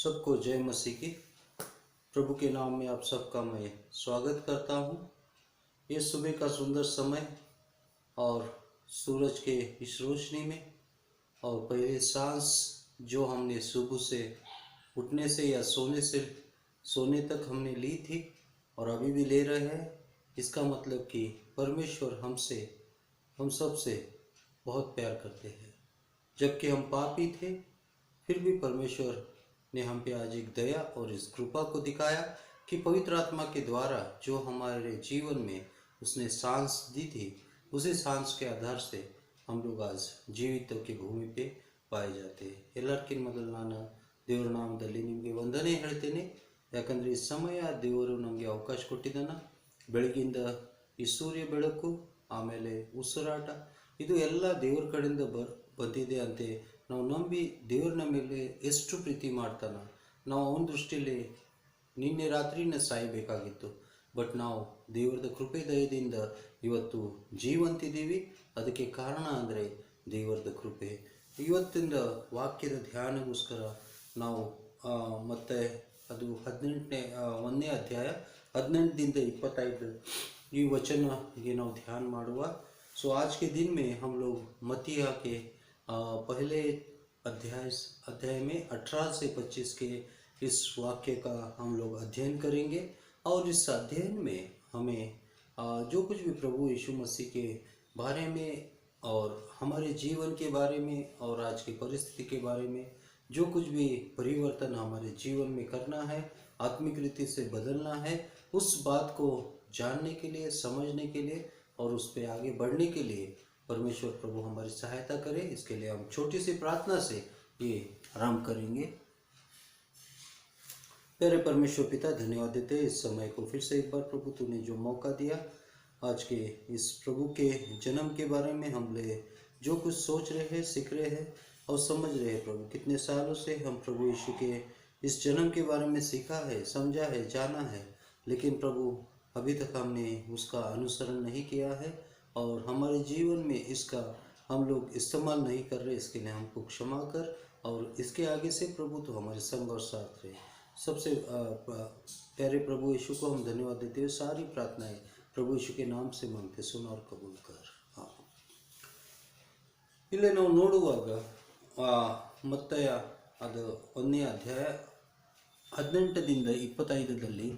सबको जय मसीह की। प्रभु के नाम में आप सबका मैं स्वागत करता हूँ। ये सुबह का सुंदर समय और सूरज के इस रोशनी में और पहले सांस जो हमने सुबह से उठने से या सोने तक हमने ली थी और अभी भी ले रहे हैं, इसका मतलब कि परमेश्वर हम सब से बहुत प्यार करते हैं। जबकि हम पापी थे फिर भी परमेश्वर ने हम पे आज एक दया और इस कृपा को दिखाया कि पवित्र आत्मा के द्वारा जो हमारे जीवन में उसने सांस दी थी, उसी सांस के आधार से हम लोग आज ಜೀವಿತೋं की ಭೂಮಿ पे ಪಾಯೆ जाते हैं। ಎಲ್ಲರಿಗೂ ಮೊದಲು ನಾನು ದೇವರ ನಾಮದಲ್ಲಿ ನಿಮಗೆ ವಂದನೆ ಹೇಳ್ತೇನೆ, ಯಾಕಂದರೆ ಈ ಸಮಯ ದೇವರು ನಮಗೆ ಅವಕಾಶ ಕೊಟ್ಟಿದ್ದಾನ। ಬೆಳಗಿಂದ ಈ ಸೂರ್ಯ ಬೆಳಕು ಆಮೇಲೆ ಉಸಿರಾಟ ಇದು ಎಲ್ಲ ದೇವರ ಕಡೆಯಿಂದ ಬಂದಿದೆ ಅಂತೆ ನಾವು ನಂಬಿ ದೇವ್ರ ನಮ್ಮ ಮೇಲೆ ಎಷ್ಟು ಪ್ರೀತಿ ಮಾಡ್ತಾನೆ। ನಾವು ಅವನ ದೃಷ್ಟಿಯಲ್ಲಿ ನಿನ್ನೆ ರಾತ್ರಿನೇ ಸಾಯಬೇಕಾಗಿತ್ತು, ಬಟ್ ನಾವು ದೇವರದ ಕೃಪೆ ದಯದಿಂದ ಇವತ್ತು ಜೀವಂತಿದ್ದೀವಿ। ಅದಕ್ಕೆ ಕಾರಣ ಅಂದರೆ ದೇವರದ ಕೃಪೆ। ಇವತ್ತಿಂದ ವಾಕ್ಯದ ಧ್ಯಾನಗೋಸ್ಕರ ನಾವು ಮತ್ತೆ ಅದು 1ನೇ ಅಧ್ಯಾಯ 18ದಿಂದ 25 ಈ वचनಗೆ ನಾವು ध्यान ಮಾಡುವ। सो आज के दिन में हम लोग मत्तिया के पहले अध्याय में 18 से 25 के इस वाक्य का हम लोग अध्ययन करेंगे। और इस अध्ययन में हमें जो कुछ भी प्रभु यीशु मसीह के बारे में और हमारे जीवन के बारे में और आज की परिस्थिति के बारे में जो कुछ भी परिवर्तन हमारे जीवन में करना है, आत्मिक रीति से बदलना है, उस बात को जानने के लिए, समझने के लिए और उस पर आगे बढ़ने के लिए परमेश्वर प्रभु हमारी सहायता करे। इसके लिए हम छोटी सी प्रार्थना से ये आरंभ करेंगे। प्यारे परमेश्वर पिता, धन्यवाद देते इस समय को फिर से एक बार प्रभु तूने जो मौका दिया आज के इस प्रभु के जन्म के बारे में हम ले जो कुछ सोच रहे हैं, सीख रहे हैं और समझ रहे हैं। प्रभु कितने सालों से हम प्रभु यीशु के इस जन्म के बारे में सीखा है, समझा है, जाना है, लेकिन प्रभु अभी तक हमने उसका अनुसरण नहीं किया है और हमारे जीवन में इसका हम लोग इस्तेमाल नहीं कर रहे। इसके लिए हमको क्षमा कर और इसके आगे से प्रभु तो हमारे संग और साथ रहे। सबसे प्यारे प्रभु यीशु को हम धन्यवाद देते हुए सारी प्रार्थनाएं प्रभु यीशु के नाम से मांगते, सुन और कबूल कर। हाँ, इल्ले ನಾವು ನೋಡುವಾಗ ಮತ್ತಾಯ ಅದು 1ನೇ ಅಧ್ಯಾಯ 18ದಿಂದ 25ದಲ್ಲಿ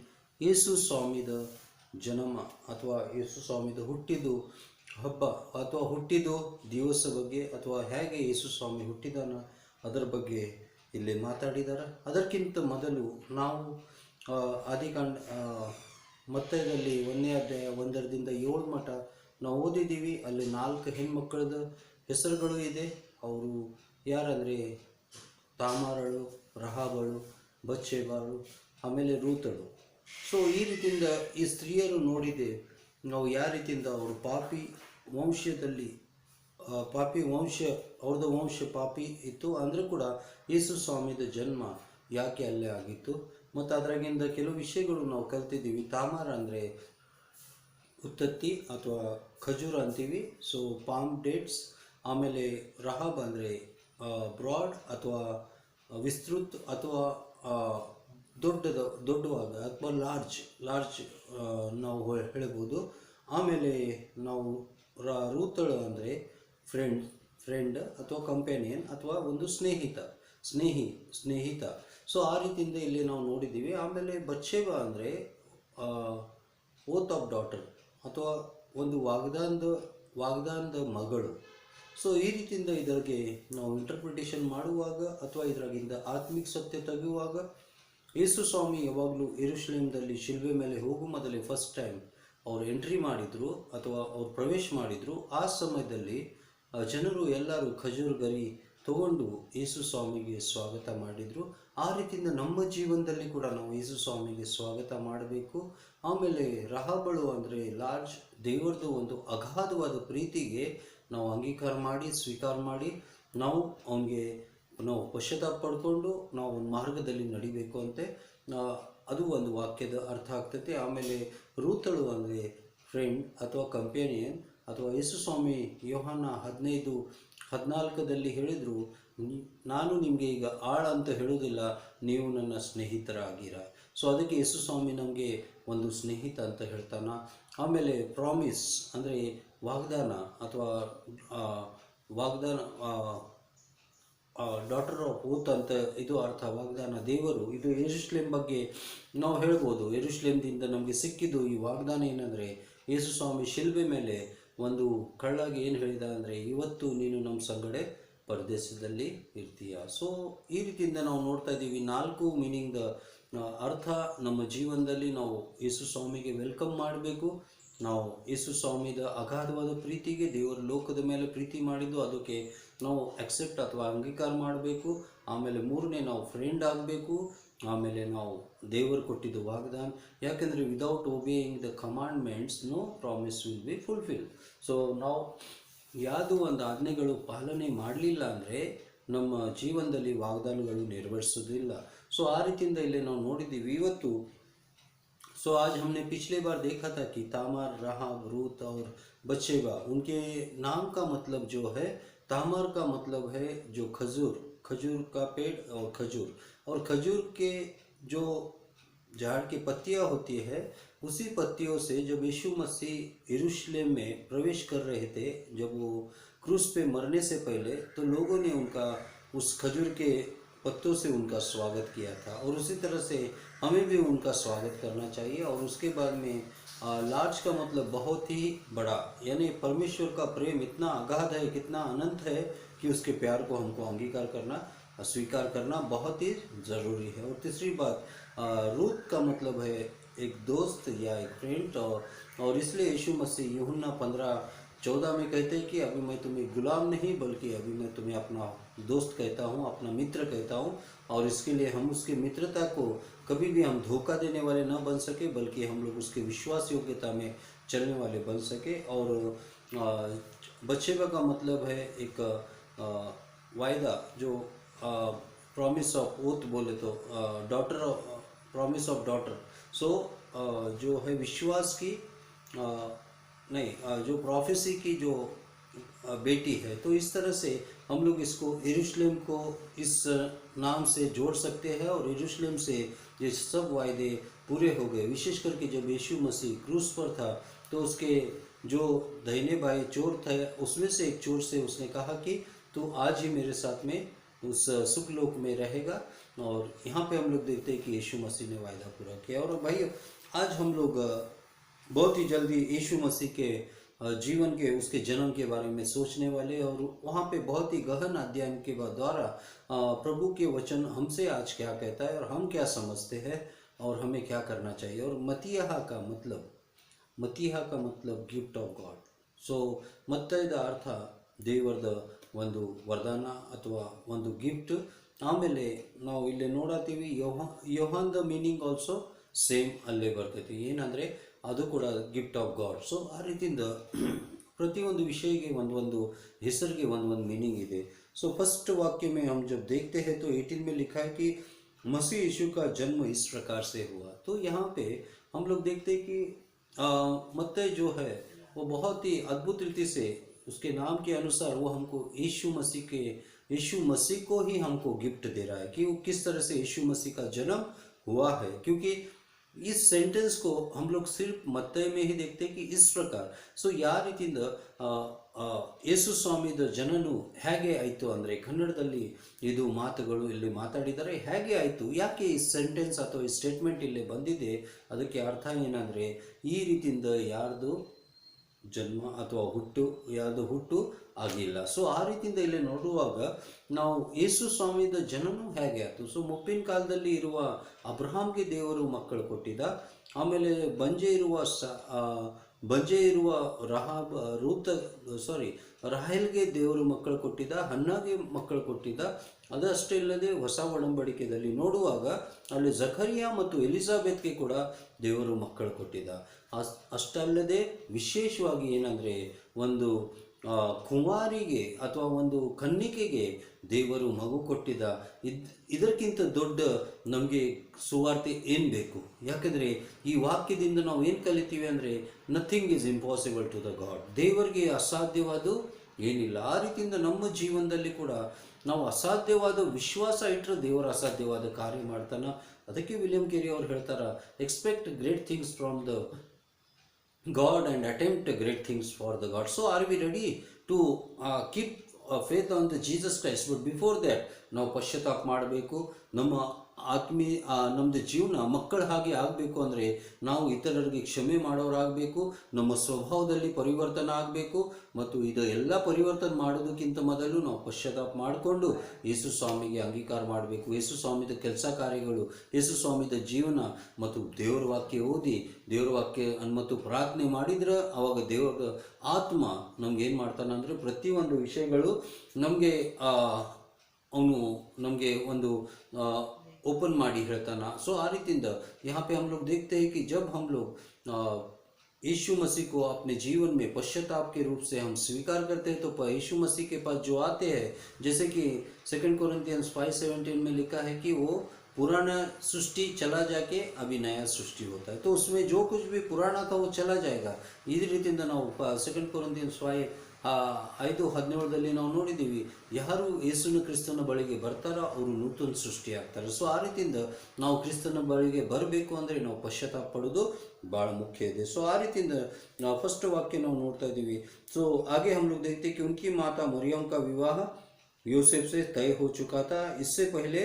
ಯೇಸು ಸ್ವಾಮಿದ ಜನ್ಮ ಅಥವಾ ಯೇಸು ಸ್ವಾಮಿದ ಹುಟ್ಟಿದು ಹಬ್ಬ ಅಥವಾ ಹುಟ್ಟಿದು ದಿವಸ ಬಗ್ಗೆ ಅಥವಾ ಹೇಗೆ ಯೇಸು ಸ್ವಾಮಿ ಹುಟ್ಟಿದಾನ ಅದರ ಬಗ್ಗೆ ಇಲ್ಲಿ ಮಾತಾಡಿದ್ದಾರೆ। ಅದಕ್ಕಿಂತ ಮೊದಲು ನಾವು ಆದಿಕಾಂಡ ಮತ್ತಾಯದಲ್ಲಿ 1ನೇ ಅಧ್ಯಾಯ 1ರಿಂದ 7 ಮಟ್ಟ ನಾವು ಓದಿದ್ದೀವಿ। ಅಲ್ಲಿ 4 ಹೆಣ್ಮಕ್ಕಳದ ಹೆಸರುಗಳು ಇದೆ। ಅವರು ಯಾರಂದರೆ ತಾಮಾರಳು, ರಹಾಬಳು, ಬತ್ಷೆಬಾಳು, ಆಮೇಲೆ ರೂತಳು। ಸೊ ಈ ರೀತಿಯಿಂದ ಈ ಸ್ತ್ರೀಯರು ನೋಡಿದೆ ನಾವು ಯಾವ ರೀತಿಯಿಂದ ಅವರು ಪಾಪಿ ವಂಶದಲ್ಲಿ ಅವ್ರದ್ದು ವಂಶ ಪಾಪಿ ಇತ್ತು ಅಂದರೆ ಕೂಡ ಯೇಸು ಸ್ವಾಮಿದ ಜನ್ಮ ಯಾಕೆ ಅಲ್ಲೇ ಆಗಿತ್ತು ಮತ್ತು ಅದರಾಗಿಂದ ಕೆಲವು ವಿಷಯಗಳು ನಾವು ಕಲ್ತಿದ್ದೀವಿ। ತಾಮಾರ ಅಂದರೆ ಉತ್ತತ್ತಿ ಅಥವಾ ಖಜೂರ ಅಂತೀವಿ, ಸೊ ಪಾಮ್ ಡೇಟ್ಸ್। ಆಮೇಲೆ ರಹಾಬ್ ಅಂದರೆ ಬ್ರಾಡ್ ಅಥವಾ ವಿಸ್ತೃತ್ ಅಥವಾ ದೊಡ್ಡವಾಗ ಅಥವಾ ಲಾರ್ಜ್ ನಾವು ಹೇಳ್ಬೋದು। ಆಮೇಲೆ ನಾವು ರೂತಳು ಅಂದರೆ ಫ್ರೆಂಡ್ ಅಥವಾ ಕಂಪ್ಯಾನಿಯನ್ ಅಥವಾ ಒಂದು ಸ್ನೇಹಿತ। ಸೊ ಆ ರೀತಿಯಿಂದ ಇಲ್ಲಿ ನಾವು ನೋಡಿದ್ದೀವಿ। ಆಮೇಲೆ ಬತ್ಷೆಬ ಅಂದರೆ ಓತ್ ಆಫ್ ಡಾಟರ್ ಅಥವಾ ಒಂದು ವಾಗ್ದಾನದ ಮಗಳು। ಸೊ ಈ ರೀತಿಯಿಂದ ಇದರಿಗೆ ನಾವು ಇಂಟರ್ಪ್ರಿಟೇಷನ್ ಮಾಡುವಾಗ ಅಥವಾ ಇದರಾಗಿಂದ ಆತ್ಮಿಕ ಸತ್ಯ ತೆಗೆಯುವಾಗ ಯೇಸು ಸ್ವಾಮಿ ಯಾವಾಗಲೂ ಯೆರೂಸಲೇಮದಲ್ಲಿ ಶಿಲ್ಬೆ ಮೇಲೆ ಹೋಗು ಮೊದಲೇ ಫಸ್ಟ್ ಟೈಮ್ ಅವರು ಎಂಟ್ರಿ ಮಾಡಿದರು ಅಥವಾ ಅವ್ರು ಪ್ರವೇಶ ಮಾಡಿದರು, ಆ ಸಮಯದಲ್ಲಿ ಜನರು ಎಲ್ಲರೂ ಖಜೂರ್ ಗರಿ ತಗೊಂಡು ಯೇಸು ಸ್ವಾಮಿಗೆ ಸ್ವಾಗತ ಮಾಡಿದರು। ಆ ರೀತಿಯಿಂದ ನಮ್ಮ ಜೀವನದಲ್ಲಿ ಕೂಡ ನಾವು ಯೇಸು ಸ್ವಾಮಿಗೆ ಸ್ವಾಗತ ಮಾಡಬೇಕು। ಆಮೇಲೆ ರಹಾಬಳು ಅಂದರೆ ಲಾರ್ಜ್, ದೇವರದು ಒಂದು ಅಗಾಧವಾದ ಪ್ರೀತಿಗೆ ನಾವು ಅಂಗೀಕಾರ ಮಾಡಿ ಸ್ವೀಕಾರ ಮಾಡಿ ನಾವು ಅವನಿಗೆ ನಾವು ಪಶ್ಚಾತ್ತಾಪ ಪಡ್ಕೊಂಡು ನಾವು ಒಂದು ಮಾರ್ಗದಲ್ಲಿ ನಡಿಬೇಕು ಅಂತೆ ಅದು ಒಂದು ವಾಕ್ಯದ ಅರ್ಥ ಆಗ್ತೈತೆ। ಆಮೇಲೆ ರೂತಳು ಅಂದರೆ ಫ್ರೆಂಡ್ ಅಥವಾ ಕಂಪ್ಯಾನಿಯನ್ ಅಥವಾ ಯೇಸು ಸ್ವಾಮಿ ಯೋಹಾನ 15:14 ಹೇಳಿದರು, ನಾನು ನಿಮಗೆ ಈಗ ಆಳ ಅಂತ ಹೇಳುವುದಿಲ್ಲ, ನೀವು ನನ್ನ ಸ್ನೇಹಿತರಾಗಿರ. ಸೊ ಅದಕ್ಕೆ ಯೇಸು ಸ್ವಾಮಿ ನಮಗೆ ಒಂದು ಸ್ನೇಹಿತ ಅಂತ ಹೇಳ್ತಾನೆ. ಆಮೇಲೆ ಪ್ರಾಮಿಸ್ ಅಂದರೆ ವಾಗ್ದಾನ ಅಥವಾ ವಾಗ್ದಾನ, ಡಾಟರ್ ಆಫ್ ಓತ್ ಅಂತ ಇದು ಅರ್ಥ, ವಾಗ್ದಾನ, ದೇವರು. ಇದು ಯೆರೂಸಲೇಮ್ ಬಗ್ಗೆ ನಾವು ಹೇಳ್ಬೋದು. ಯೆರೂಸಲೇಮ್ದಿಂದ ನಮಗೆ ಸಿಕ್ಕಿದ್ದು ಈ ವಾಗ್ದಾನ ಏನಂದರೆ, ಯೇಸು ಸ್ವಾಮಿ ಶಿಲ್ಬೆ ಮೇಲೆ ಒಂದು ಕಳ್ಳಾಗಿ ಏನು ಹೇಳಿದ ಅಂದರೆ, ಇವತ್ತು ನೀನು ನಮ್ಮ ಸಂಗಡೆ ಪರದೇಶದಲ್ಲಿ ಇರ್ತೀಯ. ಸೊ ಈ ರೀತಿಯಿಂದ ನಾವು ನೋಡ್ತಾ ಇದ್ದೀವಿ 4 ಮೀನಿಂಗ್ ಅರ್ಥ ನಮ್ಮ ಜೀವನದಲ್ಲಿ ನಾವು ಯೇಸು ಸ್ವಾಮಿಗೆ ವೆಲ್ಕಮ್ ಮಾಡಬೇಕು. ನಾವು ಯೇಸು ಸ್ವಾಮಿದ ಅಗಾಧವಾದ ಪ್ರೀತಿಗೆ, ದೇವರ ಲೋಕದ ಮೇಲೆ ಪ್ರೀತಿ ಮಾಡಿದ್ದು ಅದಕ್ಕೆ ನಾವು ಅಕ್ಸೆಪ್ಟ್ ಅಥವಾ ಅಂಗೀಕಾರ ಮಾಡಬೇಕು. ಆಮೇಲೆ 3ನೇ ನಾವು ಫ್ರೆಂಡ್ ಆಗಬೇಕು. ಆಮೇಲೆ ನಾವು ದೇವರು ಕೊಟ್ಟಿದ್ದು ವಾಗ್ದಾನ, ಯಾಕೆಂದರೆ without obeying the commandments no promise will be fulfil. So ನಾವು ಯಾವುದು ಒಂದು ಆಜ್ಞೆಗಳು ಪಾಲನೆ ಮಾಡಲಿಲ್ಲ ಅಂದರೆ ನಮ್ಮ ಜೀವನದಲ್ಲಿ ವಾಗ್ದಾನಗಳು ನೆರವೇರಿಸೋದಿಲ್ಲ. ಸೊ ಆ ರೀತಿಯಿಂದ ಇಲ್ಲಿ ನಾವು ನೋಡಿದ್ದೀವಿ ಇವತ್ತು. सो आज हमने पिछले बार देखा था कि तामार, राहाब, रूत और बत्शेबा, उनके नाम का मतलब जो है, तामार का मतलब है जो खजूर का पेड़ और खजूर के जो झाड़ की पत्तियां होती है, उसी पत्तियों से जब यीशु मसीह यरूशलेम में प्रवेश कर रहे थे, जब वो क्रूस पे मरने से पहले, तो लोगों ने उनका उस खजूर के पत्तों से उनका स्वागत किया था। और उसी तरह से हमें भी उनका स्वागत करना चाहिए। और उसके बाद में लार्ज का मतलब बहुत ही बड़ा, यानी परमेश्वर का प्रेम इतना अगाध है, कितना अनंत है कि उसके प्यार को हमको अंगीकार करना, स्वीकार करना बहुत ही ज़रूरी है। और तीसरी बात, रूत का मतलब है एक दोस्त या एक फ्रेंड। और इसलिए यीशु मसीह यूहन्ना 15:14 में कहते हैं कि अभी मैं तुम्हें गुलाम नहीं, बल्कि अभी मैं तुम्हें अपना दोस्त कहता हूँ, अपना मित्र कहता हूँ। और इसके लिए हम उसकी मित्रता को कभी भी हम धोखा देने वाले न बन सके, बल्कि हम लोग उसके विश्वास योग्यता में चलने वाले बन सके। और बत्शेबा का मतलब है एक वायदा, जो प्रॉमिस ऑफ ओथ बोले तो डॉटर, प्रॉमिस ऑफ डॉटर। सो जो है विश्वास की जो प्रोफेसी की जो बेटी है। तो इस तरह से हम लोग इसको यरूशलेम को इस नाम से जोड़ सकते हैं। और यरूशलेम से ये सब वायदे पूरे हो गए। विशेष करके जब यीशु मसीह क्रूस पर था, तो उसके जो दाहिने बाएं चोर थे, उसमें से एक चोर से उसने कहा कि तू आज ही मेरे साथ में उस सुखलोक में रहेगा। और यहाँ पे हम लोग देखते हैं कि यीशु मसीह ने वायदा पूरा किया। और भाई आज हम लोग बहुत ही जल्दी यीशु मसीह के जीवन के, उसके जन्म के बारे में सोचने वाले, और वहाँ पे बहुत ही गहन अध्ययन के द्वारा प्रभु के वचन हमसे आज क्या कहता है और हम क्या समझते हैं और हमें क्या करना चाहिए। और मतीहा का मतलब गिफ्ट ऑफ गॉड। ಸೊ ಮತ್ತೈದ ಅರ್ಥ ದೇವರದ ಒಂದು ವರದಾನ ಅಥವಾ ಒಂದು ಗಿಫ್ಟ್. ಆಮೇಲೆ ನಾವು ಇಲ್ಲಿ ನೋಡತ್ತೀವಿ ಯೋಹಾನ್ ದ ಮೀನಿಂಗ್ ಆಲ್ಸೋ ಸೇಮ್ ಅಲ್ಲೇ ಬರ್ತೈತಿ, ಏನಂದರೆ ಅದು ಕೂಡ ಗಿಫ್ಟ್ ಆಫ್ ಗಾಡ್. ಸೊ ಆ ರೀತಿಯಿಂದ ಪ್ರತಿಯೊಂದು ವಿಷಯಕ್ಕೆ ಒಂದು ಹೆಸರಿಗೆ ಒಂದು मीनिंग ಇದೆ. सो फर्स्ट वाक्य में हम जब देखते हैं तो 18 में लिखा है कि मसीह यीशु का जन्म इस प्रकार से हुआ। तो यहाँ पे हम लोग देखते हैं कि मत्ती जो है वो बहुत ही अद्भुत रीति से उसके नाम के अनुसार वो हमको यीशु मसीह को ही हमको गिफ्ट दे रहा है कि वो किस तरह से यीशु मसीह का जन्म हुआ है। क्योंकि इस सेंटेंस को हम लोग सिर्फ मत्ती में ही देखते हैं कि इस प्रकार. ಸೊ ಯಾವ ರೀತಿಯಿಂದ ಯೇಸು ಸ್ವಾಮಿದ ಜನನು ಹೇಗೆ ಆಯಿತು ಅಂದರೆ ಕನ್ನಡದಲ್ಲಿ ಇದು ಮಾತುಗಳು ಇಲ್ಲಿ ಮಾತಾಡಿದರೆ ಹೇಗೆ ಆಯಿತು, ಯಾಕೆ ಈ ಸೆಂಟೆನ್ಸ್ ಅಥವಾ ಈ ಸ್ಟೇಟ್ಮೆಂಟ್ ಇಲ್ಲಿ ಬಂದಿದೆ, ಅದಕ್ಕೆ ಅರ್ಥ ಏನಂದರೆ ಈ ರೀತಿಯಿಂದ ಯಾರ್ದು ಜನ್ಮ ಅಥವಾ ಯಾರ್ದು ಹುಟ್ಟು ಆಗಿಲ್ಲ. ಸೊ ಆ ರೀತಿಯಿಂದ ಇಲ್ಲಿ ನೋಡುವಾಗ ನಾವು ಯೇಸು ಸ್ವಾಮಿದ ಜನನೂ ಹೇಗೆ ಆಯಿತು. ಸೊ ಮುಪ್ಪಿನ ಕಾಲದಲ್ಲಿ ಇರುವ ಅಬ್ರಹಾಮ್ಗೆ ದೇವರು ಮಕ್ಕಳು ಕೊಟ್ಟಿದ್ದ, ಆಮೇಲೆ ಬಂಜೆ ಇರುವ ರಾಹೇಲ್ಗೆ ದೇವರು ಮಕ್ಕಳು ಕೊಟ್ಟಿದ್ದ, ಹನ್ನಾಗೆ ಮಕ್ಕಳು ಕೊಟ್ಟಿದ್ದ. ಅದಷ್ಟೇ ಇಲ್ಲದೆ ಹೊಸ ಒಡಂಬಡಿಕೆಯಲ್ಲಿ ನೋಡುವಾಗ ಅಲ್ಲಿ ಜಕರಿಯ ಮತ್ತು ಎಲಿಜಾಬೆತ್ಗೆ ಕೂಡ ದೇವರು ಮಕ್ಕಳು ಕೊಟ್ಟಿದ್ದ. ಅಷ್ಟಲ್ಲದೆ ವಿಶೇಷವಾಗಿ ಏನಂದರೆ ಒಂದು ಕುಮಾರಿಗೆ ಅಥವಾ ಒಂದು ಕನ್ನಿಕೆಗೆ ದೇವರು ಮಗು ಕೊಟ್ಟಿದ್ದ. ಇದಕ್ಕಿಂತ ದೊಡ್ಡ ನಮಗೆ ಸುವಾರ್ತೆ ಏನು ಬೇಕು? ಯಾಕಂದರೆ ಈ ವಾಕ್ಯದಿಂದ ನಾವು ಏನು ಕಲಿತೀವಿ ಅಂದರೆ nothing is impossible to the god. ದೇವರಿಗೆ ಅಸಾಧ್ಯವಾದ ಏನಿಲ್ಲ. ಆ ರೀತಿಯಿಂದ ನಮ್ಮ ಜೀವನದಲ್ಲಿ ಕೂಡ ನಾವು ಅಸಾಧ್ಯವಾದ ವಿಶ್ವಾಸ ಇಟ್ಟರೆ ದೇವರು ಅಸಾಧ್ಯವಾದ ಕಾರ್ಯ ಮಾಡ್ತಾನ. ಅದಕ್ಕೆ ವಿಲಿಯಂ ಕೇರಿ ಅವ್ರು ಹೇಳ್ತಾರ, expect great things from the God and attempt great things for the God. So are we ready to keep faith on the Jesus Christ? But before that ನಾವು ಪಶ್ಚಾತ್ತಾಪ ಮಾಡಬೇಕು. ನಮ್ಮ ನಮ್ಮದು ಜೀವನ ಮಕ್ಕಳ ಹಾಗೆ ಆಗಬೇಕು ಅಂದರೆ ನಾವು ಇತರರಿಗೆ ಕ್ಷಮೆ ಮಾಡೋರಾಗಬೇಕು. ನಮ್ಮ ಸ್ವಭಾವದಲ್ಲಿ ಪರಿವರ್ತನೆ ಆಗಬೇಕು. ಮತ್ತು ಇದು ಎಲ್ಲ ಪರಿವರ್ತನೆ ಮಾಡೋದಕ್ಕಿಂತ ಮೊದಲು ನಾವು ಪಶ್ಚಾತ್ತಾಪ ಮಾಡಿಕೊಂಡು ಯೇಸು ಸ್ವಾಮಿಗೆ ಅಂಗೀಕಾರ ಮಾಡಬೇಕು. ಯೇಸು ಸ್ವಾಮಿದ ಕೆಲಸ ಕಾರ್ಯಗಳು, ಯೇಸು ಸ್ವಾಮಿದ ಜೀವನ ಮತ್ತು ದೇವರ ವಾಕ್ಯ ಓದಿ, ದೇವರ ವಾಕ್ಯ ಮತ್ತು ಪ್ರಾರ್ಥನೆ ಮಾಡಿದ್ರೆ ಅವಾಗ ದೇವರ ಆತ್ಮ ನಮ್ಗೆ ಏನು ಮಾಡ್ತಾನೆ ಅಂದರೆ ಪ್ರತಿಯೊಂದು ವಿಷಯಗಳು ನಮಗೆ ಅವನು ನಮಗೆ ಒಂದು ओपन माड़ी ಹೇಳ್ತಾನ. सो आ रीतिंद यहाँ पे हम लोग देखते हैं कि जब हम लोग यीशु मसीह को अपने जीवन में पश्चाताप के रूप से हम स्वीकार करते हैं, तो यीशु मसीह के पास जो आते हैं, जैसे कि 2 कोरिन्थियंस 5:17 में लिखा है कि वो पुराना सृष्टि चला जाके अभी नया सृष्टि होता है. तो उसमें जो कुछ भी पुराना था वो चला जाएगा. इसी ರೀತಿಯಿಂದ ನಾವು 2 कोरिन्थियंस 5:17 ನಾವು ನೋಡಿದ್ದೀವಿ, ಯಾರು ಯೇಸುನ ಕ್ರಿಸ್ತನ ಬಳಿಗೆ ಬರ್ತಾರೋ ಅವರು ನೂತನ ಸೃಷ್ಟಿ ಆಗ್ತಾರೆ. ಸೊ ಆ ರೀತಿಯಿಂದ ನಾವು ಕ್ರಿಸ್ತನ ಬಳಿಗೆ ಬರಬೇಕು ಅಂದರೆ ನಾವು ಪಶ್ಚಾತ್ತಾಪ ಪಡೋದು ಭಾಳ ಮುಖ್ಯ ಇದೆ. ಸೊ ಆ ರೀತಿಯಿಂದ ನಾವು ಫಸ್ಟ್ ವಾಕ್ಯ ನಾವು ನೋಡ್ತಾ ಇದ್ದೀವಿ. ಸೊ आगे हम लोग देखते हैं कि उनकी माता मरियम का विवाह यूसुफ से तय हो चुका था. इससे पहले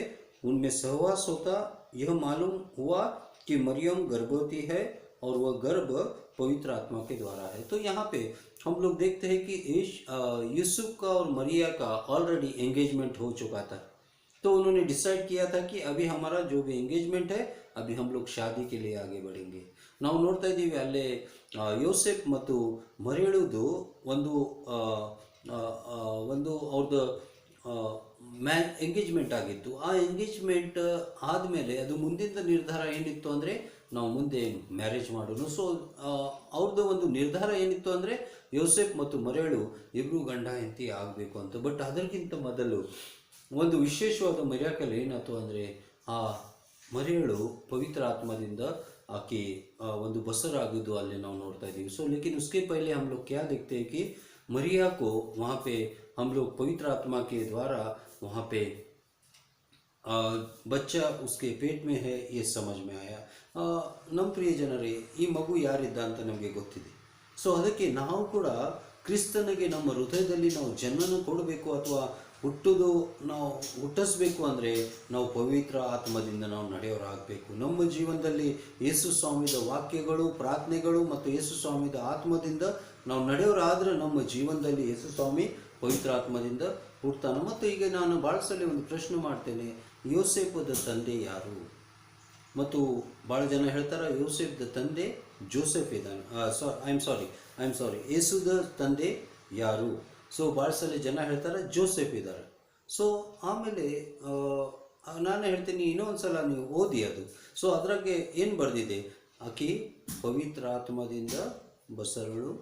उनमें सहवास होता यह मालूम हुआ कि मरियम गर्भवती है और वह गर्भ पवित्र आत्मा के द्वारा है. तो यहाँ पे हम लोग देखते हैं कि यूसुफ का और मरिया का ऑलरेडी एंगेजमेंट हो चुका था. तो उन्होंने डिसाइड किया था कि अभी हमारा जो भी एंगेजमेंट है, अभी हम लोग शादी के लिए आगे बढ़ेंगे. ನಾವು ನೋಡ್ತಾ ಇದ್ದೀವಿ ಅಲ್ಲೇ ಯೋಸೆಫ್ ಮತ್ತು ಮರಿಯಳುದು ಒಂದು ಅವ್ರದ್ದು ಎಂಗೇಜ್ಮೆಂಟ್ ಆಗಿತ್ತು. ಆ ಎಂಗೇಜ್ಮೆಂಟ್ ಆದಮೇಲೆ ಅದು ಮುಂದಿನ ನಿರ್ಧಾರ ಏನಿತ್ತು ಅಂದರೆ ನಾವು ಮುಂದೆ ಮ್ಯಾರೇಜ್ ಮಾಡೋಣ. ಸೊ ಅವ್ರದ್ದು ಒಂದು ನಿರ್ಧಾರ ಏನಿತ್ತು ಅಂದರೆ ಯೋಸೆಫ್ ಮತ್ತು ಮರಿಯಳು ಇಬ್ಬರು ಗಂಡ ಹೆಂಡತಿ ಆಗಬೇಕು ಅಂತ. ಬಟ್ ಅದಕ್ಕಿಂತ ಮೊದಲು ಒಂದು ವಿಶೇಷವಾದ ಮಿರಾಕಲ್ ಏನಾಯ್ತು ಅಂದರೆ ಆ ಮರಿಯಳು ಪವಿತ್ರ ಆತ್ಮದಿಂದ ಆಕೆ ಒಂದು ಬಸರಾಗಿದ್ದು ಅಲ್ಲಿ ನಾವು ನೋಡ್ತಾ ಇದ್ದೀವಿ. सो लेकिन उसके पहले हम लोग क्या देखते हैं कि मरिया को वहाँ पे हम लोग पवित्र आत्मा के द्वारा वहाँ पे बच्चा उसके पेट में है ये समझ में आया. ನಮ್ಮ ಪ್ರಿಯ ಜನರೇ, ಈ ಮಗು ಯಾರಿದ್ದ ಅಂತ ನಮಗೆ ಗೊತ್ತಿದೆ. ಸೊ ಅದಕ್ಕೆ ನಾವು ಕೂಡ ಕ್ರಿಸ್ತನಿಗೆ ನಮ್ಮ ಹೃದಯದಲ್ಲಿ ನಾವು ಜನನ ಕೊಡಬೇಕು ಅಥವಾ ನಾವು ಹುಟ್ಟಿಸ್ಬೇಕು ಅಂದರೆ ನಾವು ಪವಿತ್ರ ಆತ್ಮದಿಂದ ನಾವು ನಡೆಯೋರಾಗಬೇಕು. ನಮ್ಮ ಜೀವನದಲ್ಲಿ ಯೇಸು ಸ್ವಾಮಿದ ವಾಕ್ಯಗಳು, ಪ್ರಾರ್ಥನೆಗಳು ಮತ್ತು ಯೇಸು ಸ್ವಾಮಿದ ಆತ್ಮದಿಂದ ನಾವು ನಡೆಯೋರಾದ್ರೆ ನಮ್ಮ ಜೀವನದಲ್ಲಿ ಯೇಸು ಸ್ವಾಮಿ ಪವಿತ್ರ ಆತ್ಮದಿಂದ ಹುಡ್ತಾನೆ. ಮತ್ತು ಈಗ ನಾನು ಭಾಳ ಸಲ ಒಂದು ಪ್ರಶ್ನೆ ಮಾಡ್ತೇನೆ, ಯೋಸೇಫದ ತಂದೆ ಯಾರು? ಮತ್ತು ಭಾಳ ಜನ ಹೇಳ್ತಾರೆ ಯೋಸೇಫದ ತಂದೆ ಜೋಸೆಫ್ ಇದ್ದಾನೆ. ಐ ಆಮ್ ಸಾರಿ ಯೇಸುದ ತಂದೆ ಯಾರು? ಸೊ ಭಾಳ ಸಲ ಜನ ಹೇಳ್ತಾರೆ ಜೋಸೆಫ್ ಇದ್ದಾರೆ. ಸೊ ಆಮೇಲೆ ನಾನು ಹೇಳ್ತೀನಿ ಇನ್ನೊಂದು ಸಲ ನೀವು ಓದಿ ಅದು. ಸೊ ಅದ್ರಾಗೆ ಏನು ಬರೆದಿದೆ, ಆಕೆ ಪವಿತ್ರ ಆತ್ಮದಿಂದ ಬಸರಳು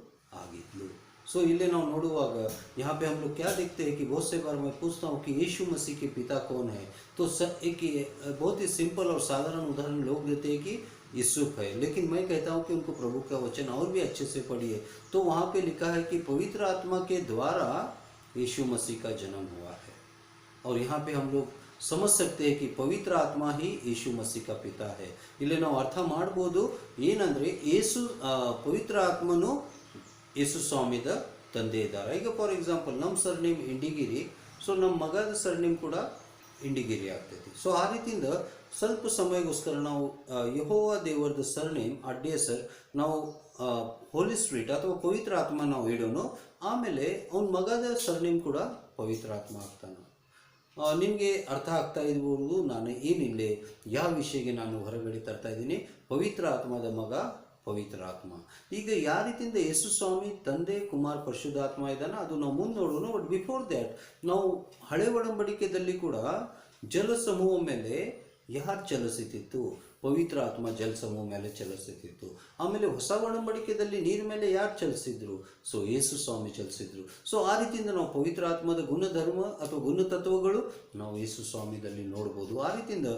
ಆಗಿದ್ಲು. सो इले ನಾವು ನೋಡುವಾಗ यहाँ पे हम लोग क्या देखते हैं कि बहुत से बार मैं पूछता हूँ कि यीशु मसीह के पिता कौन है, तो एक बहुत ही सिंपल और साधारण उदाहरण लोग देते हैं कि यूसुफ है. लेकिन मैं कहता हूँ कि उनको प्रभु का वचन और भी अच्छे से पढ़िए. तो वहाँ पे लिखा है कि पवित्र आत्मा के द्वारा यीशु मसीह का जन्म हुआ है. और यहाँ पे हम लोग समझ सकते हैं कि पवित्र आत्मा ही यीशु मसीह का पिता है. इल्ले ನಾವು ಅರ್ಥ ಮಾಡಬಹುದು ಏನಂದ್ರೆ ಯೇಸು ಪವಿತ್ರ ಆತ್ಮನು ಯೇಸು ಸ್ವಾಮಿದ ತಂದೆ ಇದ್ದಾರೆ. ಈಗ ಫಾರ್ ಎಕ್ಸಾಂಪಲ್ ನಮ್ಮ ಸರ್ನೇಮ್ ಇಂಡಿಗಿರಿ, ಸೊ ನಮ್ಮ ಮಗದ ಸರ್ನೇಮ್ ಕೂಡ ಇಂಡಿಗಿರಿ ಆಗ್ತೈತಿ. ಸೊ ಆ ರೀತಿಯಿಂದ ಸ್ವಲ್ಪ ಸಮಯಕ್ಕೋಸ್ಕರ ನಾವು ಯೆಹೋವ ದೇವರದ ಸರ್ನೇಮ್ ಅಡ್ಡೆ ಸರ್ ನಾವು ಹೋಲಿ ಸ್ಪಿರಿಟ್ ಅಥವಾ ಪವಿತ್ರ ಆತ್ಮ ನಾವು ಇಡೋನು. ಆಮೇಲೆ ಅವನ ಮಗದ ಸರ್ನೇಮ್ ಕೂಡ ಪವಿತ್ರ ಆತ್ಮ ಆಗ್ತಾನೆ. ನಿಮಗೆ ಅರ್ಥ ಆಗ್ತಾ ಇರ್ಬೋದು ನಾನು ಏನಿಲ್ಲ ಯಾವ ವಿಷಯಕ್ಕೆ ನಾನು ಹೊರಗಡೆ ತರ್ತಾ ಇದ್ದೀನಿ. ಪವಿತ್ರ ಆತ್ಮದ ಮಗ ಪವಿತ್ರ ಆತ್ಮ. ಈಗ ಯಾವ ರೀತಿಯಿಂದ ಯೇಸು ಸ್ವಾಮಿ ತಂದೆ ಕುಮಾರ್ ಪರಿಶುದ್ಧಾತ್ಮ ಇದ್ದಾನೆ ಅದು ನಾವು ಮುಂದೆ ನೋಡೋಣ. ಬಟ್ ಬಿಫೋರ್ ದ್ಯಾಟ್ ನಾವು ಹಳೆ ಒಡಂಬಡಿಕೆಯಲ್ಲಿ ಕೂಡ ಜಲ ಸಮೂಹ ಮೇಲೆ ಯಾರು ಚಲಿಸುತ್ತಿತ್ತು? ಪವಿತ್ರ ಆತ್ಮ ಜಲ ಸಮೂಹ ಮೇಲೆ ಚಲಿಸುತ್ತಿತ್ತು. ಆಮೇಲೆ ಹೊಸ ಒಡಂಬಡಿಕೆಯಲ್ಲಿ ನೀರ ಮೇಲೆ ಯಾರು ಚಲಿಸಿದ್ರು? ಸೊ ಯೇಸು ಸ್ವಾಮಿ ಚಲಿಸಿದ್ರು. ಸೊ ಆ ರೀತಿಯಿಂದ ನಾವು ಪವಿತ್ರ ಆತ್ಮದ ಗುಣಧರ್ಮ ಅಥವಾ ಗುಣತತ್ವಗಳು ನಾವು ಯೇಸು ಸ್ವಾಮಿದಲ್ಲಿ ನೋಡ್ಬೋದು. ಆ ರೀತಿಯಿಂದ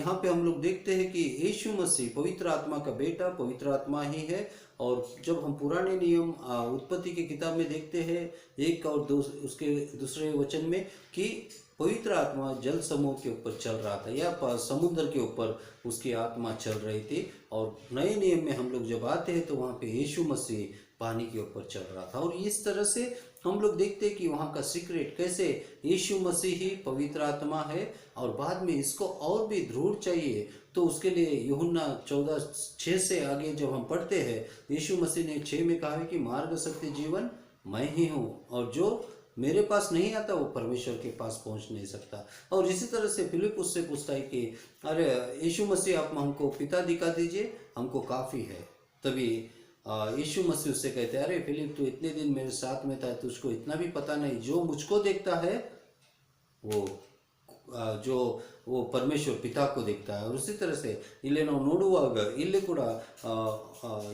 यहाँ पे हम लोग देखते हैं कि यीशु मसीह पवित्र आत्मा का बेटा पवित्र आत्मा ही है. और जब हम पुराने नियम उत्पत्ति की किताब में देखते हैं 1 और 2 उसके दूसरे वचन में कि पवित्र आत्मा जल समूह के ऊपर चल रहा था या समुद्र के ऊपर उसकी आत्मा चल रही थी। और नए नियम में हम लोग जब आते हैं तो वहाँ पे यीशु मसीह पानी के ऊपर चल रहा था। और इस तरह से हम लोग देखते हैं कि वहाँ का सीक्रेट कैसे यीशु मसीह ही पवित्र आत्मा है। और बाद में इसको और भी दृढ़ चाहिए तो उसके लिए यूहन्ना 14:6 से आगे जब हम पढ़ते हैं, यीशु मसीह ने 6 में कहा है कि मार्ग सत्य जीवन मैं ही हूँ, और जो मेरे पास नहीं आता वो परमेश्वर के पास पहुंच नहीं सकता। और इसी तरह से फिलिप उससे पूछता है कि अरे यीशु मसीह आप हमको पिता दिखा दीजिए, हमको काफ़ी है। तभी यीशु मसीह उससे कहते हैं, अरे फिलिप तू इतने दिन मेरे साथ में था, तुझको इतना भी पता नहीं, जो मुझको देखता है वो जो वो परमेश्वर पिता को देखता है। और उसी तरह से ಇಲ್ಲಿ ನಾವು ನೋಡುವಾಗ ಇಲ್ಲಿ ಕೂಡ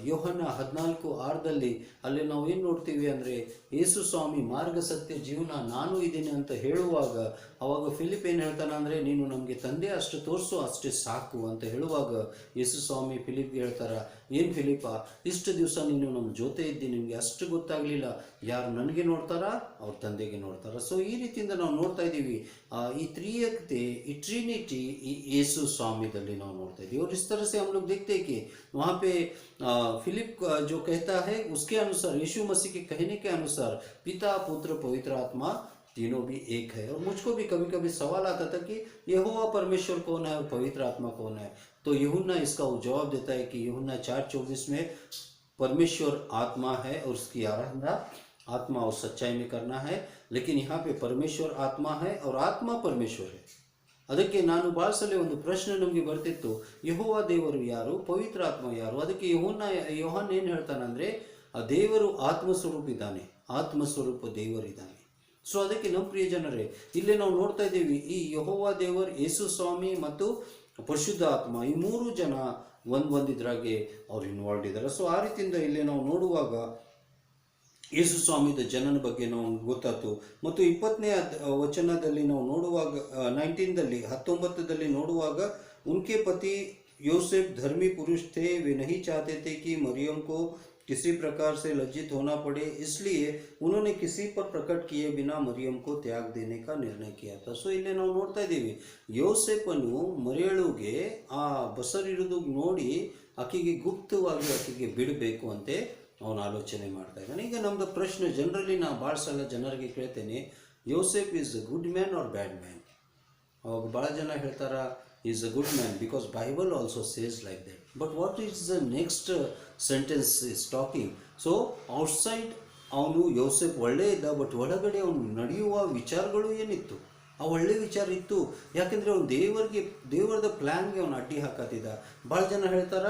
ಯೋಹನ್ನ 14:6 ಅಲ್ಲಿ ನಾವು ಏನು ನೋಡ್ತೀವಿ ಅಂದರೆ ಯೇಸು ಸ್ವಾಮಿ ಮಾರ್ಗ ಸತ್ಯ ಜೀವನ ನಾನು ಇದ್ದೀನಿ ಅಂತ ಹೇಳುವಾಗ ಅವಾಗ ಫಿಲಿಪ್ ಏನು ಹೇಳ್ತಾನೆ ಅಂದರೆ ನೀನು ನಮಗೆ ತಂದೆ ಅಷ್ಟು ತೋರಿಸು ಅಷ್ಟೇ ಸಾಕು ಅಂತ ಹೇಳುವಾಗ ಯೇಸು ಸ್ವಾಮಿ ಫಿಲಿಪ್ಗೆ ಹೇಳ್ತಾರ, ಏನು ಫಿಲಿಪ ಇಷ್ಟು ದಿವಸ ನೀನು ನಮ್ಮ ಜೊತೆ ಇದ್ದಿ, ನಿಮಗೆ ಅಷ್ಟು ಗೊತ್ತಾಗಲಿಲ್ಲ, ಯಾರು ನನಗೆ ನೋಡ್ತಾರಾ ಅವ್ರ ತಂದೆಗೆ ನೋಡ್ತಾರ। ಸೊ ಈ ರೀತಿಯಿಂದ ನಾವು ನೋಡ್ತಾ ಇದ್ದೀವಿ ಈ ತ್ರಿಯಕತೆ, ಈ ट्रिनिटी यीशु स्वामी दल्ली ನಾವು ನೋಡ್ತಾ ಇದ್ದೀವಿ। और इस तरह से हम लोग देखते हैं कि वहाँ पे फिलिप जो कहता है उसके अनुसार, यीशु मसीह के कहने के अनुसार पिता पुत्र पवित्र आत्मा तीनों भी एक है। और मुझको भी कभी कभी सवाल आता था कि यहोवा परमेश्वर कौन है और पवित्र आत्मा कौन है। तो यूहन्ना इसका वो जवाब देता है कि यूहन्ना 4:24 में परमेश्वर आत्मा है और उसकी आराधना आत्मा और सच्चाई में करना है। लेकिन यहाँ पे परमेश्वर आत्मा है और आत्मा परमेश्वर है। ಅದಕ್ಕೆ ನಾನು ಭಾಳ ಸಲ ಒಂದು ಪ್ರಶ್ನೆ ನಮಗೆ ಬರ್ತಿತ್ತು, ಯೆಹೋವ ದೇವರು ಯಾರು, ಪವಿತ್ರ ಆತ್ಮ ಯಾರು? ಅದಕ್ಕೆ ಯೋಹಾನ್ ಏನು ಹೇಳ್ತಾನಂದರೆ ಆ ದೇವರು ಆತ್ಮಸ್ವರೂಪ ಇದ್ದಾನೆ, ಆತ್ಮಸ್ವರೂಪ ದೇವರಿದ್ದಾನೆ। ಸೊ ಅದಕ್ಕೆ ನಮ್ಮ ಪ್ರಿಯ ಜನರೇ ಇಲ್ಲೇ ನಾವು ನೋಡ್ತಾ ಇದ್ದೀವಿ ಈ ಯೆಹೋವ ದೇವರು, ಯೇಸು ಸ್ವಾಮಿ ಮತ್ತು ಪರಿಶುದ್ಧ ಆತ್ಮ ಈ ಮೂರು ಜನ ಒಂದಿದ್ರಾಗೆ ಅವ್ರು ಇನ್ವಾಲ್ವ್ ಇದ್ದಾರೆ। ಸೊ ಆ ರೀತಿಯಿಂದ ಇಲ್ಲೇ ನಾವು ನೋಡುವಾಗ ಯೇಸು ಸ್ವಾಮಿದ ಜನನ ಬಗ್ಗೆ ನಾವು ಗೊತ್ತಾಯ್ತು। ಮತ್ತು 20ನೇ ವಚನದಲ್ಲಿ ನಾವು ನೋಡುವಾಗ 19ದಲ್ಲಿ ನೋಡುವಾಗ उनके पति योसेफ धर्मी पुरुष थे, वे नहीं चाहते थे कि मरियम को किसी प्रकार से लज्जित होना पड़े, इसलिए उन्होंने किसी पर प्रकट किए बिना मरियम को त्याग देने का निर्णय किया था। सो इल्ले ನಾವು ನೋಡ್ತಾ ಇದ್ದೀವಿ ಯೋಸೇಫನು ಮರಿಯಳುಗೆ ಆ ಬಸರಿರುವುದು ನೋಡಿ ಆಕೆಗೆ ಗುಪ್ತವಾಗಿ ಆಕೆಗೆ ಬಿಡಬೇಕು ಅಂತೆ ಅವನು ಆಲೋಚನೆ ಮಾಡ್ತಾ ಇದ್ದಾನೆ। ಈಗ ನಮ್ಮದು ಪ್ರಶ್ನೆ ಜನರಲಿ ನಾನು ಭಾಳ ಸಲ ಜನರಿಗೆ ಕೇಳ್ತೇನೆ, Yosef is a good man or bad man? ಅವಾಗ ಭಾಳ ಜನ ಹೇಳ್ತಾರ is a good man because Bible also says like that, but what is the next sentence is talking? So outside ಅವನು ಯೋಸೆಫ್ ಒಳ್ಳೆ ಇದ್ದ, ಬಟ್ ಒಳಗಡೆ ಅವನು ನಡೆಯುವ ವಿಚಾರಗಳು ಏನಿತ್ತು ಆ ಒಳ್ಳೆ ವಿಚಾರ ಇತ್ತು, ಯಾಕೆಂದರೆ ಅವನು ದೇವರದ ಪ್ಲ್ಯಾನ್ಗೆ ಅವನು ಅಡ್ಡಿ ಹಾಕತ್ತಿದ್ದ। ಭಾಳ ಜನ ಹೇಳ್ತಾರ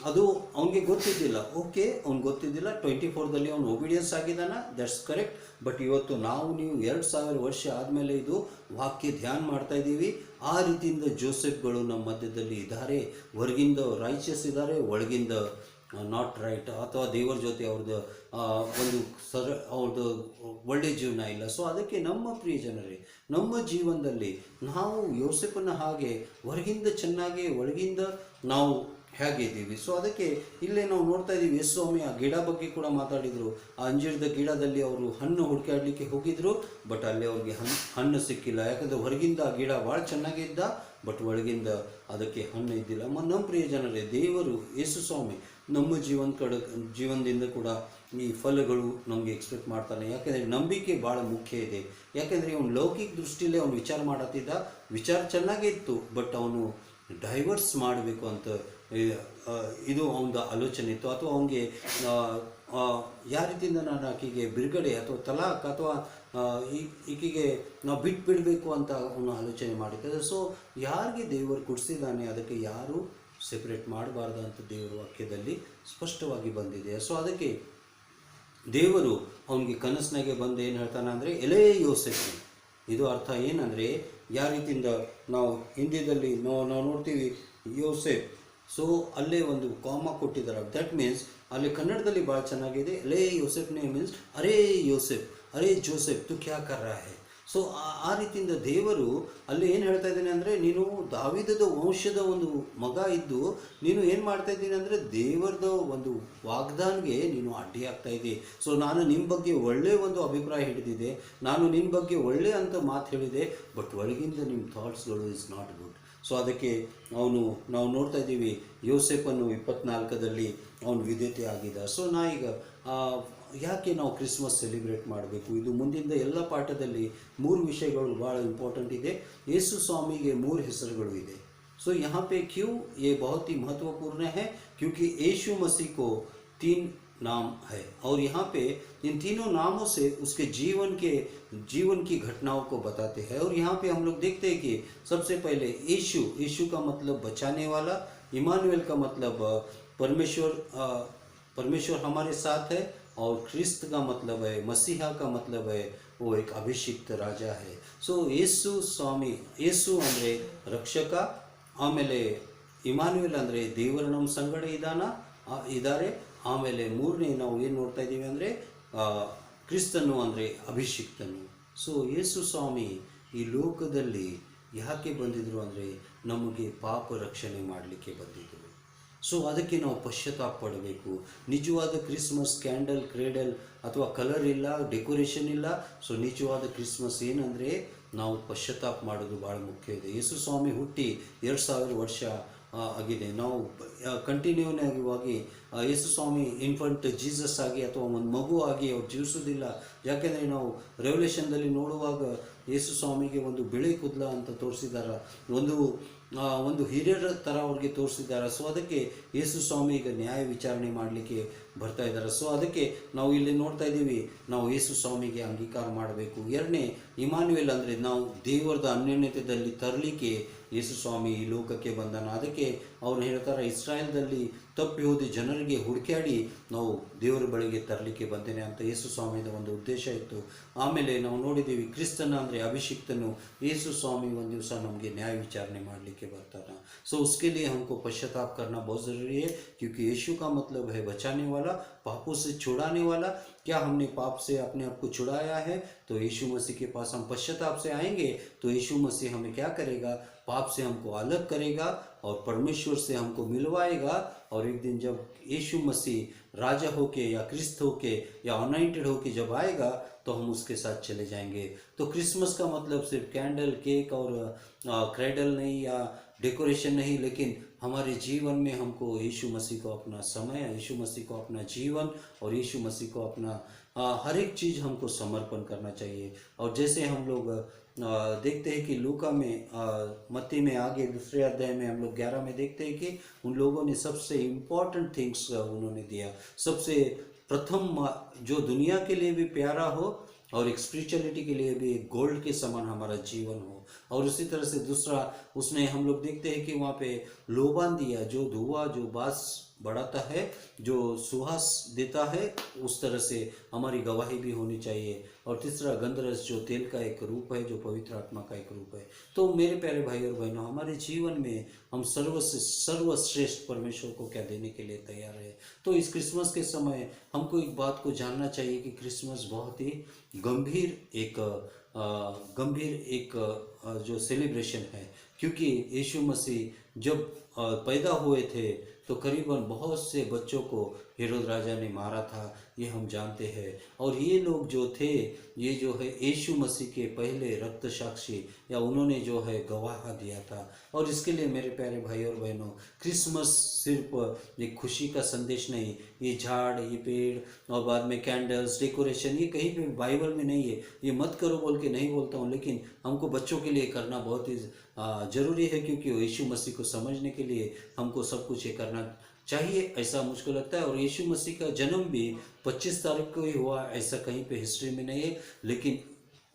ಅದು ಅವನಿಗೆ ಗೊತ್ತಿದ್ದಿಲ್ಲ, ಓಕೆ ಅವ್ನಿಗೆ ಗೊತ್ತಿದ್ದಿಲ್ಲ, 24ದಲ್ಲಿ ಅವನು ಒಬಿಡಿಯನ್ಸ್ ಆಗಿದ್ದಾನ, ದಟ್ಸ್ ಕರೆಕ್ಟ್। ಬಟ್ ಇವತ್ತು ನೀವು 2000 ವರ್ಷ ಆದಮೇಲೆ ಇದು ವಾಕ್ಯ ಧ್ಯಾನ ಮಾಡ್ತಾ ಇದ್ದೀವಿ, ಆ ರೀತಿಯಿಂದ ಜೋಸೆಫ್ಗಳು ನಮ್ಮ ಮಧ್ಯದಲ್ಲಿ ಇದ್ದಾರೆ, ಹೊರಗಿಂದ ರೈಚಸ್ ಇದ್ದಾರೆ, ಒಳಗಿಂದ ನಾಟ್ ರೈಟ್, ಅಥವಾ ದೇವರ ಜೊತೆ ಅವ್ರದ್ದು ಒಂದು ಅವ್ರದ್ದು ಒಳ್ಳೆ ಜೀವನ ಇಲ್ಲ। ಸೊ ಅದಕ್ಕೆ ನಮ್ಮ ಪ್ರಿಯ ಜನರೇ ನಮ್ಮ ಜೀವನದಲ್ಲಿ ನಾವು ಯೋಸೆಫನ ಹಾಗೆ ಹೊರಗಿಂದ ಚೆನ್ನಾಗಿ ಒಳಗಿಂದ ನಾವು ಹೇಗಿದ್ದೀವಿ। ಸೊ ಅದಕ್ಕೆ ಇಲ್ಲೇ ನಾವು ನೋಡ್ತಾ ಇದ್ದೀವಿ ಯೇಸು ಸ್ವಾಮಿ ಆ ಗಿಡ ಬಗ್ಗೆ ಕೂಡ ಮಾತಾಡಿದರು। ಆ ಅಂಜೀರದ ಗಿಡದಲ್ಲಿ ಅವರು ಹಣ್ಣು ಹುಡುಕಾಡಲಿಕ್ಕೆ ಹೋಗಿದ್ರು, ಬಟ್ ಅಲ್ಲಿ ಅವ್ರಿಗೆ ಹಣ್ಣು ಸಿಕ್ಕಿಲ್ಲ, ಯಾಕಂದರೆ ಹೊರಗಿಂದ ಆ ಗಿಡ ಭಾಳ ಚೆನ್ನಾಗಿದ್ದ, ಬಟ್ ಒಳಗಿಂದ ಅದಕ್ಕೆ ಹಣ್ಣು ಇದ್ದಿಲ್ಲ। ನಮ್ಮ ಪ್ರಿಯ ಜನರೇ ದೇವರು ಯೇಸು ಸ್ವಾಮಿ ನಮ್ಮ ಜೀವನದಿಂದ ಕೂಡ ಈ ಫಲಗಳು ನಮಗೆ ಎಕ್ಸ್ಪೆಕ್ಟ್ ಮಾಡ್ತಾನೆ, ಯಾಕೆಂದರೆ ನಂಬಿಕೆ ಭಾಳ ಮುಖ್ಯ ಇದೆ। ಯಾಕೆಂದರೆ ಅವನು ಲೌಕಿಕ ದೃಷ್ಟಿಯಲ್ಲೇ ಅವನು ವಿಚಾರ ಮಾಡತ್ತಿದ್ದ, ವಿಚಾರ ಚೆನ್ನಾಗೇ ಇತ್ತು, ಬಟ್ ಅವನು ಡೈವರ್ಸ್ ಮಾಡಬೇಕು ಅಂತ ಇದು ಅವನ ಆಲೋಚನೆ ಇತ್ತು, ಅಥವಾ ಅವನಿಗೆ ಯಾವ ರೀತಿಯಿಂದ ನಾನು ಆಕೆಗೆ ಬಿಡುಗಡೆ ಅಥವಾ ತಲಾಕ್ ಅಥವಾ ಈಕೆಗೆ ನಾವು ಬಿಡಬೇಕು ಅಂತ ಅವನು ಆಲೋಚನೆ ಮಾಡಿದ್ದಾರೆ। ಸೊ ಯಾರಿಗೆ ದೇವರು ಕೊಡಿಸಿದ್ದಾನೆ ಅದಕ್ಕೆ ಯಾರು ಸೆಪ್ರೇಟ್ ಮಾಡಬಾರ್ದು ಅಂತ ದೇವರ ವಾಕ್ಯದಲ್ಲಿ ಸ್ಪಷ್ಟವಾಗಿ ಬಂದಿದೆ। ಸೊ ಅದಕ್ಕೆ ದೇವರು ಅವನಿಗೆ ಕನಸಿನಾಗೆ ಬಂದು ಏನು ಹೇಳ್ತಾನೆ ಅಂದರೆ ಎಲೇ ಯೋಸೆಫ್, ಇದು ಅರ್ಥ ಏನಂದರೆ ಯಾವ ರೀತಿಯಿಂದ ನಾವು ಹಿಂದಿಯಲ್ಲಿ ನಾವು ನೋಡ್ತೀವಿ ಯೋಸೆಫ್, ಸೊ ಅಲ್ಲೇ ಒಂದು ಕಾಮ ಕೊಟ್ಟಿದ್ದಾರೆ, ದಟ್ ಮೀನ್ಸ್ ಅಲ್ಲಿ ಕನ್ನಡದಲ್ಲಿ ಭಾಳ ಚೆನ್ನಾಗಿದೆ, ಎಲೇ ಯೋಸೆಫ್ನೇ ಮೀನ್ಸ್ ಅರೇ ಯೋಸೆಫ್, ಅರೇ ಜೋಸೆಫ್ ತು ಕ್ಯಾ ಕರ್ ರಹಾ ಹೈ। ಸೊ ಆ ರೀತಿಯಿಂದ ದೇವರು ಅಲ್ಲಿ ಏನು ಹೇಳ್ತಾ ಇದ್ದಾನೆ ಅಂದರೆ, ನೀನು ದಾವೀದದ ವಂಶದ ಒಂದು ಮಗ ಇದ್ದು ನೀನು ಏನು ಮಾಡ್ತಾ ಇದ್ದೀನಿ ಅಂದರೆ ದೇವರದ ಒಂದು ವಾಗ್ದಾನ್ಗೆ ನೀನು ಅಡ್ಡಿ ಆಗ್ತಾ ಇದ್ದಿ. ಸೊ ನಾನು ನಿಮ್ಮ ಬಗ್ಗೆ ಒಳ್ಳೆಯ ಒಂದು ಅಭಿಪ್ರಾಯ ಹಿಡಿದಿದೆ, ನಾನು ನಿನ್ನ ಬಗ್ಗೆ ಒಳ್ಳೆ ಅಂತ ಮಾತು ಹೇಳಿದೆ, ಬಟ್ ಒಳಗಿಂದ ನಿಮ್ಮ ಥಾಟ್ಸ್ಗಳು ಇಸ್ ನಾಟ್ ಗುಡ್. ಸೊ ಅದಕ್ಕೆ ನಾವು ನೋಡ್ತಾ ಇದ್ದೀವಿ, ಯೋಸೆಫನ್ನು 24ರಲ್ಲಿ ಅವನು ವಿಧೇಯತೆ ಆಗಿದ್ದ. ಸೊ ಈಗ ಯಾಕೆ ನಾವು ಕ್ರಿಸ್ಮಸ್ ಸೆಲಿಬ್ರೇಟ್ ಮಾಡಬೇಕು? ಇದು ಮುಂದಿನ ಎಲ್ಲ ಪಾಠದಲ್ಲಿ 3 ವಿಷಯಗಳು ಭಾಳ ಇಂಪಾರ್ಟೆಂಟ್ ಇದೆ. ಯೇಸು ಸ್ವಾಮಿಗೆ 3 ಹೆಸರುಗಳು ಇದೆ. सो यहाँ पे क्यों ये बहुत ही महत्वपूर्ण है, क्योंकि यीशु मसीह को 3 नाम है और यहाँ पे इन तीनों नामों से उसके जीवन की घटनाओं को बताते हैं. और यहाँ पे हम लोग देखते हैं कि सबसे पहले यीशु का मतलब बचाने वाला, इमानुएल का मतलब परमेश्वर हमारे साथ है, और क्रिस्त का मतलब है, मसीहा का मतलब है वो एक अभिषिक्त राजा है. सो ಯೇಸು ಅಂದರೆ ರಕ್ಷಕ, ಆಮೇಲೆ ಇಮಾನ್ಯುಯಲ್ ಅಂದರೆ ದೇವರು ನಮ್ಮ ಸಂಗಡ ಇದ್ದಾರೆ, ಆಮೇಲೆ 3ನೇ ನಾವು ಏನು ನೋಡ್ತಾ ಇದ್ದೀವಿ ಅಂದರೆ ಕ್ರಿಸ್ತನು ಅಂದರೆ ಅಭಿಷಿಕ್ತನು. ಸೊ ಯೇಸು ಸ್ವಾಮಿ ಈ ಲೋಕದಲ್ಲಿ ಯಾಕೆ ಬಂದಿದ್ರು ಅಂದರೆ ನಮಗೆ ಪಾಪ ರಕ್ಷಣೆ ಮಾಡಲಿಕ್ಕೆ ಬಂದಿದ್ದರು. ಸೊ ಅದಕ್ಕೆ ನಾವು ಪಶ್ಚಾತ್ತಾಪ ಪಡಬೇಕು. ನಿಜವಾದ ಕ್ರಿಸ್ಮಸ್ ಕ್ಯಾಂಡಲ್, ಕ್ರೇಡಲ್ ಅಥವಾ ಕಲರ್ ಇಲ್ಲ, ಡೆಕೋರೇಷನ್ ಇಲ್ಲ. ಸೊ ನಿಜವಾದ ಕ್ರಿಸ್ಮಸ್ ಏನಂದರೆ ನಾವು ಪಶ್ಚಾತ್ತಾಪ ಮಾಡೋದು ಭಾಳ ಮುಖ್ಯ ಇದೆ. ಯೇಸು ಸ್ವಾಮಿ ಹುಟ್ಟಿ 2000 ವರ್ಷ ಆಗಿದೆ. ನಾವು ಕಂಟಿನ್ಯೂವಾಗಿ ಯೇಸು ಸ್ವಾಮಿ ಇನ್ಫಂಟ್ ಜೀಸಸ್ ಆಗಿ ಅಥವಾ ಒಂದು ಮಗು ಆಗಿ ಅವ್ರು ಜೀವಿಸೋದಿಲ್ಲ. ಯಾಕೆಂದರೆ ನಾವು ರೆವಲ್ಯೂಷನ್ದಲ್ಲಿ ನೋಡುವಾಗ ಯೇಸು ಸ್ವಾಮಿಗೆ ಒಂದು ಬಿಳಿ ಕೂದಲ ಅಂತ ತೋರಿಸಿದ್ದಾರೆ, ಒಂದು ಹಿರಿಯರ ಥರ ಅವ್ರಿಗೆ ತೋರಿಸಿದ್ದಾರೆ. ಸೊ ಅದಕ್ಕೆ ಯೇಸು ಸ್ವಾಮಿ ಈಗ ನ್ಯಾಯ ವಿಚಾರಣೆ ಮಾಡಲಿಕ್ಕೆ ಬರ್ತಾ ಇದ್ದಾರೆ. ಸೊ ಅದಕ್ಕೆ ನಾವು ಇಲ್ಲಿ ನೋಡ್ತಾ ಇದ್ದೀವಿ, ನಾವು ಯೇಸು ಸ್ವಾಮಿಗೆ ಅಂಗೀಕಾರ ಮಾಡಬೇಕು. 2ನೇ ಇಮಾನ್ಯುಯಲ್ ಅಂದರೆ ನಾವು ದೇವರದ ಅನ್ಯೋನ್ಯತೆಯಲ್ಲಿ ತರಲಿಕ್ಕೆ ಯೇಸು ಸ್ವಾಮಿ ಈ ಲೋಕಕ್ಕೆ ಬಂದಾನ. ಅದಕ್ಕೆ ಅವ್ರು ಹೇಳ್ತಾರೆ, ಇಸ್ರಾಯೇಲ್ದಲ್ಲಿ ತಪ್ಪಿ ಹೋದ ಜನರಿಗೆ ಹುಡುಕಾಡಿ ನಾವು ದೇವರ ಬಳಿಗೆ ತರಲಿಕ್ಕೆ ಬಂದೇನೆ ಅಂತ ಯೇಸು ಸ್ವಾಮಿಯ ಒಂದು ಉದ್ದೇಶ ಇತ್ತು. ಆಮೇಲೆ ನಾವು ನೋಡಿದ್ದೀವಿ, ಕ್ರಿಸ್ತನ ಅಂದರೆ ಅಭಿಷಿಕ್ತನು. ಯೇಸು ಸ್ವಾಮಿ ಒಂದು ದಿವಸ ನಮಗೆ ನ್ಯಾಯ ವಿಚಾರಣೆ ಮಾಡಲಿಕ್ಕೆ ಬರ್ತಾನೆ. सो उसके लिए हमको पश्चाताप करना बहुत ज़रूरी है, क्योंकि यीशु का मतलब है बचाने वाला, पापों से छुड़ाने वाला. क्या हमने पाप से अपने आप को छुड़ाया है? तो यीशु मसीह के पास हम पश्चाताप से आएंगे तो यीशु मसीह हमें क्या करेगा? पाप से हमको अलग करेगा और परमेश्वर से हमको मिलवाएगा. और एक दिन जब यीशु मसीह राजा होके या क्रिस्त होके या अनॉइंटेड होके जब आएगा तो हम उसके साथ चले जाएंगे. तो क्रिसमस का मतलब सिर्फ कैंडल, केक और क्रेडल नहीं या डेकोरेशन नहीं, लेकिन हमारे जीवन में हमको यीशु मसीह को अपना समय, यीशु मसीह को अपना जीवन और यीशु मसीह को अपना हर एक चीज़ हमको समर्पण करना चाहिए. और जैसे हम लोग देखते हैं कि लूका में मत्ती में आगे 2 अध्याय में हम लोग 11 में देखते हैं कि उन लोगों ने सबसे इम्पोर्टेंट थिंग्स उन्होंने दिया. सबसे प्रथम जो दुनिया के लिए भी प्यारा हो और एक स्पिरिचुअलिटी के लिए भी एक गोल्ड के समान हमारा जीवन हो. और उसी तरह से दूसरा उसने हम लोग देखते हैं कि वहाँ पे लोबान दिया, जो धुआं, जो बास बढ़ाता है, जो सुहास देता है, उस तरह से हमारी गवाही भी होनी चाहिए. और तीसरा गंधरस, जो तेल का एक रूप है, जो पवित्र आत्मा का एक रूप है. तो मेरे प्यारे भाई और बहनों, हमारे जीवन में हम सर्वश्रेष्ठ परमेश्वर को क्या देने के लिए तैयार है? तो इस क्रिसमस के समय हमको एक बात को जानना चाहिए कि क्रिसमस बहुत ही गंभीर एक जो सेलिब्रेशन है, क्योंकि यीशु मसीह जब पैदा हुए थे तो करीबन बहुत से बच्चों को हेरोद राजा ने मारा था, ये हम जानते हैं. और ये लोग जो थे, ये जो है यीशु मसीह के पहले रक्त साक्षी या उन्होंने जो है गवाह दिया था. और इसके लिए मेरे प्यारे भाई और बहनों, क्रिसमस सिर्फ एक खुशी का संदेश नहीं, ये झाड़, ये पेड़ और बाद में कैंडल्स, डेकोरेशन, ये कहीं पे बाइबल में नहीं है. ये मत करो बोल के नहीं बोलता हूँ, लेकिन हमको बच्चों के लिए करना बहुत ही ज़रूरी है, क्योंकि यीशु मसीह को समझने के लिए हमको सब कुछ ये करना चाहिए, ऐसा मुझको लगता है. और यीशु मसीह का जन्म भी 25 तारीख को ही हुआ, ऐसा कहीं पे हिस्ट्री में नहीं है. लेकिन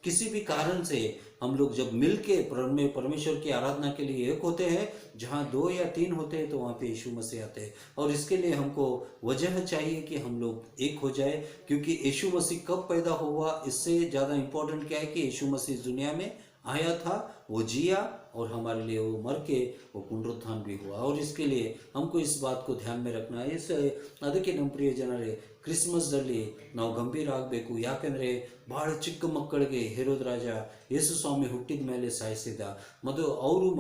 किसी भी कारण से हम लोग जब मिल के परमेश्वर की आराधना के लिए एक होते हैं, जहाँ 2 या 3 होते हैं तो वहाँ पे यीशु मसीह आते हैं. और इसके लिए हमको वजह चाहिए कि हम लोग एक हो जाए, क्योंकि यीशु मसीह कब पैदा हुआ, इससे ज़्यादा इम्पोर्टेंट क्या है कि यीशु मसीह इस दुनिया में आया था, वो जिया और हमारे लिए वो मर के वो पुनरुत्थान भी हुआ। और इसके लिए हमको इस बात को ध्यान में रखना है। ಅದಕ್ಕೆ ನಮ್ಮ ಪ್ರಿಯ ಜನರೇ, ಕ್ರಿಸ್ಮಸ್ದಲ್ಲಿ ನಾವು ಗಂಭೀರ ಆಗಬೇಕು. ಯಾಕೆಂದರೆ ಬಹಳ ಚಿಕ್ಕ ಮಕ್ಕಳಿಗೆ ಹೆರೋದ್ ರಾಜ ಯೇಸು ಸ್ವಾಮಿ ಹುಟ್ಟಿದ ಮೇಲೆ ಸಾಯಿಸಿದ.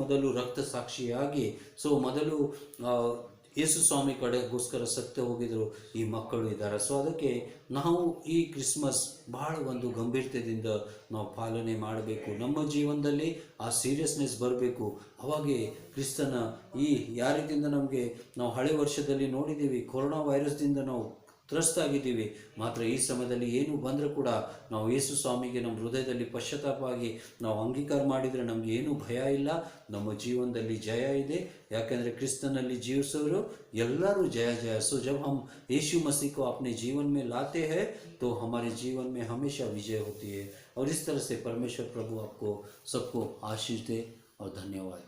ಮೊದಲು ರಕ್ತ ಸಾಕ್ಷಿಯಾಗಿ ಮೊದಲು ಯೇಸು ಸ್ವಾಮಿ ಕಡೆಗೋಸ್ಕರ ಸತ್ಯ ಹೋಗಿದ್ರು ಈ ಮಕ್ಕಳು ಇದ್ದಾರೆ. ಅದಕ್ಕೆ ನಾವು ಈ ಕ್ರಿಸ್ಮಸ್ ಬಹಳ ಒಂದು ಗಂಭೀರತೆಯಿಂದ ನಾವು ಪಾಲನೆ ಮಾಡಬೇಕು. ನಮ್ಮ ಜೀವನದಲ್ಲಿ ಆ ಸೀರಿಯಸ್ನೆಸ್ ಬರಬೇಕು. ಅವಾಗೆ ಕ್ರಿಸ್ತನ ಯಾವ ರೀತಿಯಿಂದ ನಾವು ಹಳೆ ವರ್ಷದಲ್ಲಿ ನೋಡಿದ್ದೀವಿ, ಕೊರೋನಾ ವೈರಸ್ದಿಂದ ನಾವು ತ್ರಸ್ತಾಗಿದ್ದೀವಿ. ಮಾತ್ರ ಈ ಸಮಯದಲ್ಲಿ ಏನು ಬಂದರೂ ಕೂಡ ನಾವು ಯೇಸು ಸ್ವಾಮಿಗೆ ನಮ್ಮ ಹೃದಯದಲ್ಲಿ ಪಶ್ಚಾತ್ತಾಪವಾಗಿ ನಾವು ಅಂಗೀಕಾರ ಮಾಡಿದರೆ ನಮಗೆ ಏನೂ ಭಯ ಇಲ್ಲ. ನಮ್ಮ ಜೀವನದಲ್ಲಿ ಜಯ ಇದೆ. ಯಾಕೆಂದರೆ ಕ್ರಿಸ್ತನಲ್ಲಿ ಜೀವಿಸೋರು ಎಲ್ಲರೂ जय जय। जब हम यीशु मसीह को अपने जीवन में लाते हैं तो हमारे जीवन में हमेशा विजय होती है। और इस तरह से परमेश्वर प्रभु आपको सबको आशीष दे और धन्यवाद।